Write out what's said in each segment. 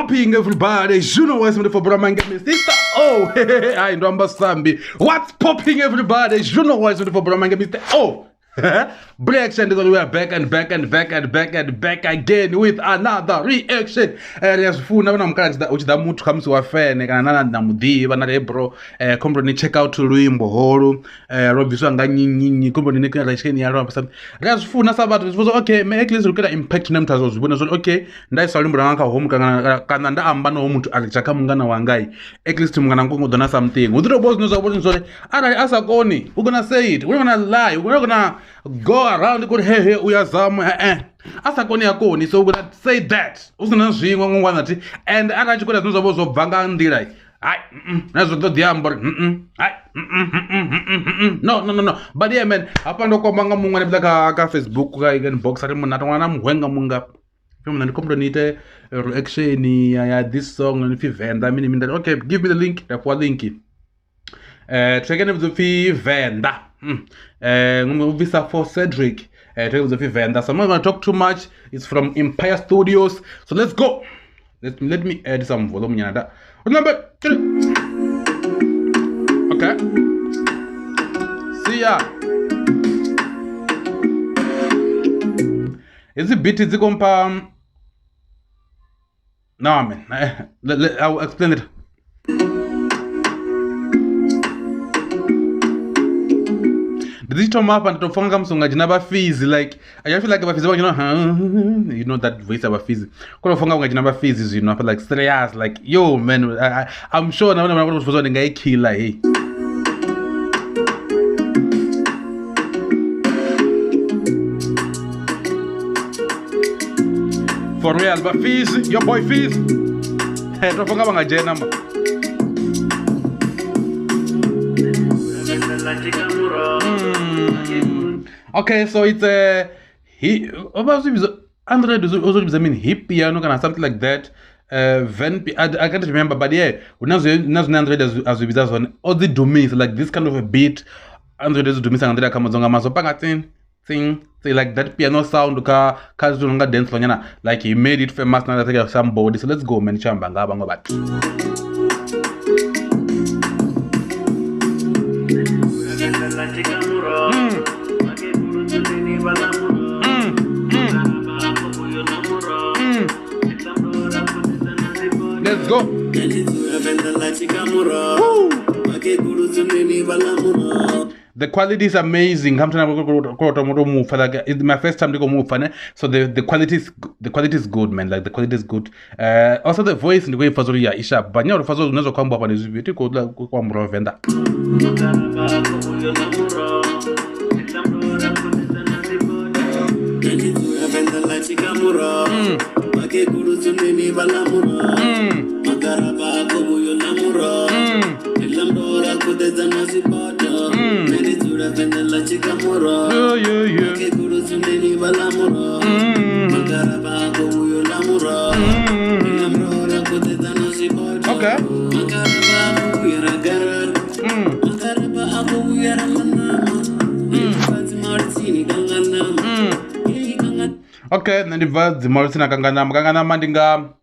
popping, everybody? You know what's the for Bramanga Mr. Oh, I know Sambi. What's popping, everybody? You know what's the for Bramanga Mr. Oh. Reaction, we are back again with another reaction. Yes, food now I'm kind of which the mood comes to a fan and another namudi, another bro. Company check out to Luimbo Horo, Robinson Gani, company Nation. Yes, food Nasabat was okay. Make this look at impact them as well. Okay, that's all Branca home Canada and Bano to Alexakamungana Wangai. At least to Manango dona something. With the boss knows I wasn't sorry. I ask a Goni. We're gonna say it. We're gonna lie. We're gonna go around the good hey we are somewhere asakoni yakoni so we're gonna say that usina zwingo ngwanati and akachi kuda zvinhu zvavo zobvanga ndira hai nazvo diambo hai no but yeah man apa ndokomanga mumwe nebla ka Facebook ka inbox ari munhu atongwana muhwenga munga film ndikombro niite reaction ya this song and if Venda mini okay give me the link for link check in with the Venda Suffo Cedric Venda. So I'm not gonna talk too much. It's from Empire Studios. So let's go. Let me add some volume. Number 3. Okay. See ya. Is it beat? Is it compa? No, man. I'll explain it. This time up and to fanga msonga jinaba fees like I feel like about fees you know that voice about fees kono fanga unga jinaba fees you know I feel like serious like yo man I'm sure na wana was for ngai killer hey for real but fees your boy fees hey to fanga unga jena ma okay, so it's he Android also hip piano kind of something like that. I can't remember, but yeah, now Android as we on all the domains like this kind of a beat. Android is domains and Android comes on Amazon thing like that piano sound ka dance like he made it famous now that somebody. So let's go man chambanga bango back. Let's go. The quality is amazing. It's my first time to go move, so the quality is good, man. Like the quality is good. Also the voice in the way Fazoria is sharp. But now Fazo knows come up and is beautiful. Go Venda. Okay. Okay, then the verse the Mauritina Kanganama Dinga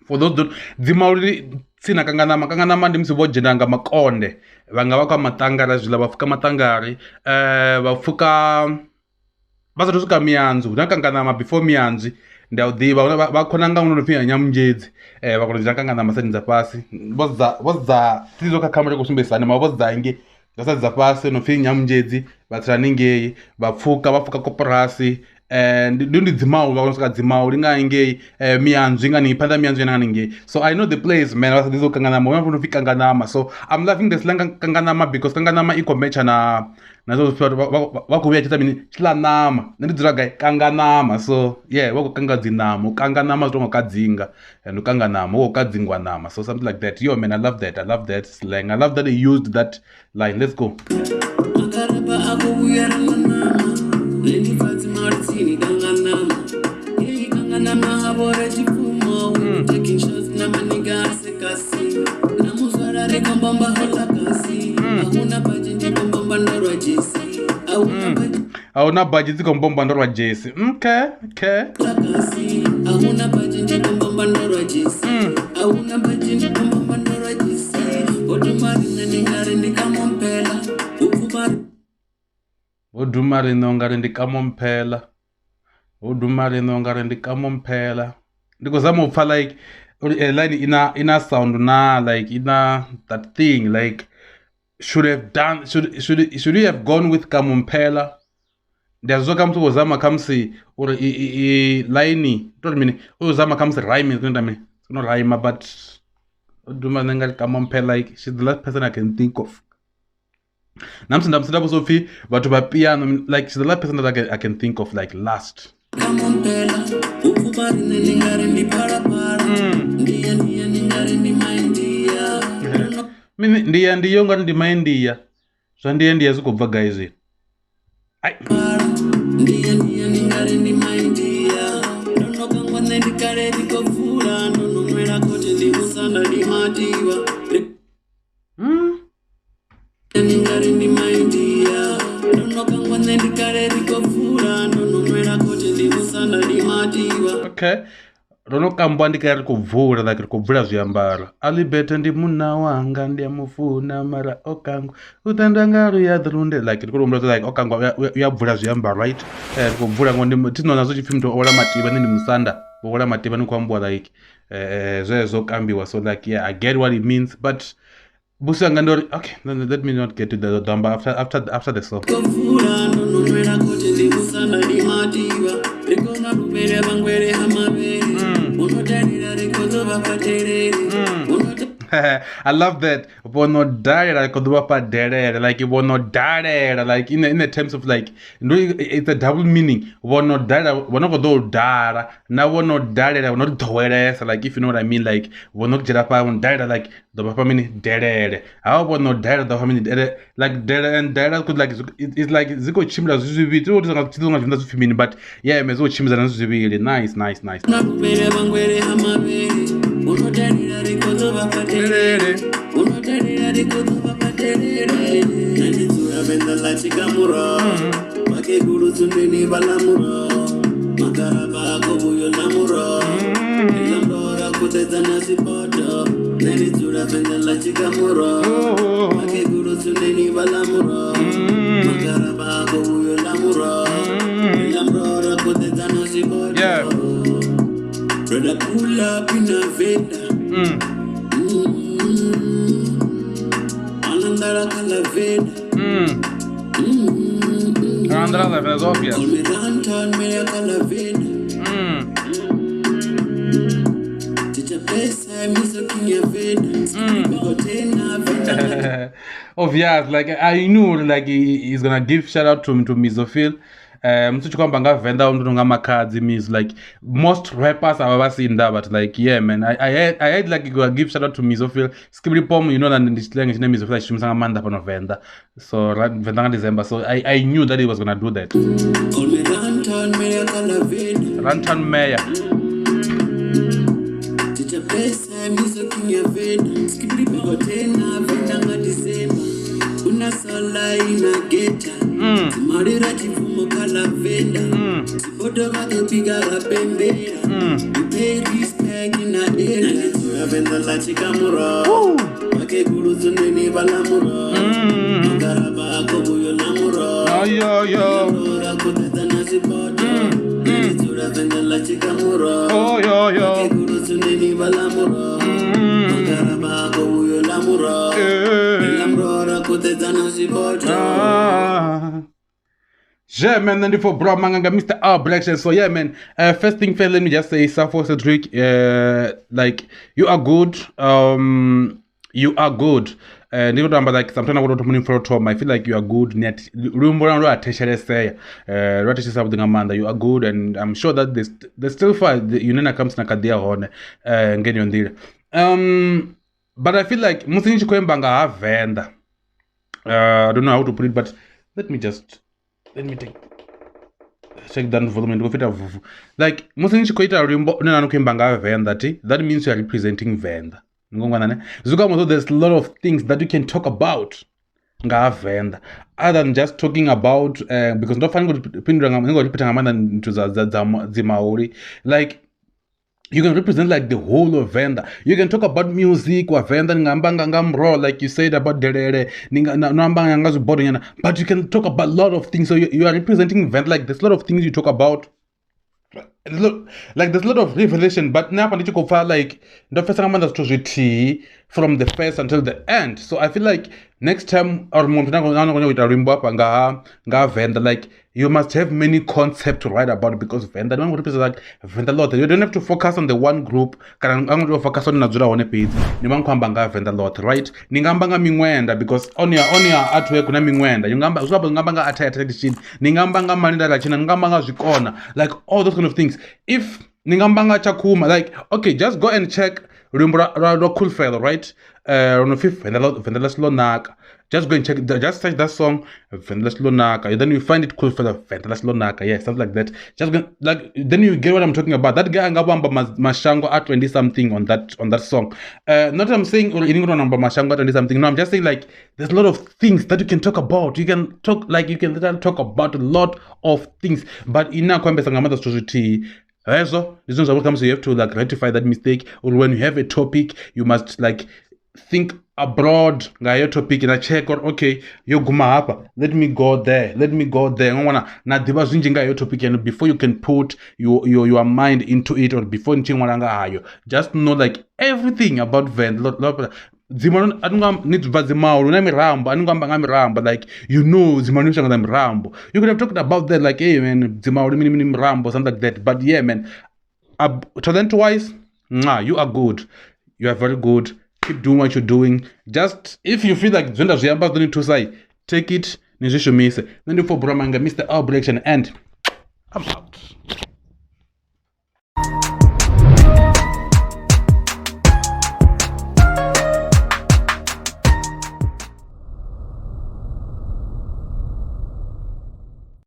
for those the Mauritina Kanganama Dimsibo Jenanga Makonde, Vangawaka Matanga, Bafuka Matangari, Bafuka Bazatuka Mianzu, Nakanganama before Mianzi, Bakonanga Yamjades, Bakonanga in the past. What's that? Tizoka camera Kusumbe Sanama was dying. That's the past no fin Yamjades, Batraninge, Bafuka Koperasi. And don't the Zimao, Mianzinga, Pada Mianzinga. So I know the place, man. Kanganama. So I'm laughing this Kanganama because Kanganama equal mechana. Chilanama. Kanganama. So yeah, Kangazinamo, Kanganama Kadzinga, and Kanganamo, Kadzingwanama. So something like that. Yo, man, I love that slang. I love that they used that line. Let's go. Auna budget ko mbomba ndorwa Jesse. Okay. Auna bajinji kumbamba rajisi. Auna bajinji kumbamba rajisi. Odumari nengare ndikamompela. Ukubari. Odumari nongare ndikamompela. Odumari nongare ndikamompela. Ndikuzama upfa like line ina sound na like ina that thing like should he have gone with kamompela. Ndiyazoka mntu uzama kamsi or line don't mean uzama kamsi rhyme is not rhyme but Odumari nongare ndikamompela like she's the last person I can think of. Namsi ndamsida Sophie but by piano like she's the last person that I can think of like last. Kamompela, ukubari nengare ndiparapara. Ndiye nengare ndimaindia. Mimi ndiyo ngari ndimaindia. Zvandiye zikubva guys. Ai. Ndiye nengare ndimaindia. Ndonokangwa ndikare ndikofura. Ndonomwera kote ndimusanda ndimadiwa. Nengare ndimaindia. Ndonokangwa ndikare ndikofura. Ndonomwera kote ndimusanda ndimadiwa. Okay. Ronokambwa ndikari kubvura like kubvura zviambaro. Alibete ndi muna wanga ndiyamufuna mara okangu utandangaru yadrunde like kurumba like okangu uyabvura zviambaro right. Kubvura ngondi tinonazo chifilm to ola matiba ndi musanda. Ola matiba nikwambwa like zvezokambiwa so like yeah I get what it means but Busi angandori okay then let me not get to the dumb after the song. I love that. Like in the terms of like it's a double meaning. Like if you know what I mean, like like the papa meaning how the family like and could like it's like ziko chimla zvivi but yeah mezo chimza really nice. Yeah. Brother, pull up in a Venda. Anandara kala Venda. Anandara kala is obvious. Call me Rantan, me kala Venda. Teacher best time is a king of Venda. Obvious, like I knew like he's gonna give shout out to Misophil. Msuchikwamba nga Venda nga makadzi means like most rappers I've ever seen that but like yeah man I had like you give shout out to Misophil skibri pom you know that in this language name Misophil shimsanga manda pano Venda so Venda nga December so I knew that he was gonna do that. Rantan Meya. Teacher best time is a king of Venda. Skibri pom Venda nga December. Una sola ina geta. Marira chifumo kala Venda. Sipoto vake piga la pembera. We pay respect in a area. Venda la chikamura. Vake guru zuneni balamura. Magaraba akobu yo namura. Yo. Mura kuteta na sipoto. Venda la chikamura. Yo. Vake guru zuneni balamura. Magaraba akobu yo namura. Yeah man, and for bro manga Mr. R Blackson. So yeah man, first thing first, let me just say Suffo Cedric, like you are good. You are good. Like sometimes I want to for Tom. I feel like you are good. Net remember say something Amanda. You are good, and I'm sure that there's still fight. You know, comes na kadia on get on there. But I feel like Musinchi Kwembanga have Venda. I don't know how to put it, but let me check down volume and go fit like Musinchi Koita Rimbo no Kwembanga Venda. That means you are representing Venda. There's a lot of things that you can talk about. Venda. Other than just talking about because not finding into the Maori. Like you can represent like the whole of Venda. You can talk about music or Venda raw, like you said about Derere, but you can talk about a lot of things. So you are representing Venda, like there's a lot of things you talk about. Like there's a lot of revelation, but now like the first time from the first until the end. So I feel like next time or Venda, like you must have many concepts to write about, because Venda don't represent like Venda lot. You don't have to focus on the one group. I'm going to focus on Nazura on a page. Venda lot, right? Ningambanga mingwenda, because on your artwork kuna mingwenda. Ngambanga attitude. Ningambanga manida like ngambanga zikona. Like all those kind of things. If ningambanga chakuma, like okay, just go and check Cool Fellow, right? On the fifth Venda Slonaka. Just go and check, just search that song, Venda Slonaka, and then you find it Cool Fellow, Venda Slonaka, yeah, stuff like that. Just go, like, then you get what I'm talking about. That guy Ngabamba Mashango at 20 something on that song. Not that I'm saying or anything number Mashango at 20 something. No, I'm just saying like there's a lot of things that you can talk about. You can talk literally talk about a lot of things. But in a Kwambesanga society, so this is what comes. So you have to like rectify that mistake, or when you have a topic, you must like think abroad ngayo topic and check or okay yo guma hapa, let me go there na diba zinji ngayo topic, and before you can put your mind into it, or before nchingwalanga hayo, just know like everything about Venda. Zimano anungam need vazimao na mirambo anungamba ngamirambo, like you know zimano shanga mirambo. You could have talked about that like hey man zimao mini mirambo, something like that. But yeah man, talent wise, you are good, you are very good. Keep doing what you're doing. Just if you feel like Venda Zuyamba don't need to say, take it, Nizisho Mise. Then you for Bramanga, Mr. Albrecht, and I'm out.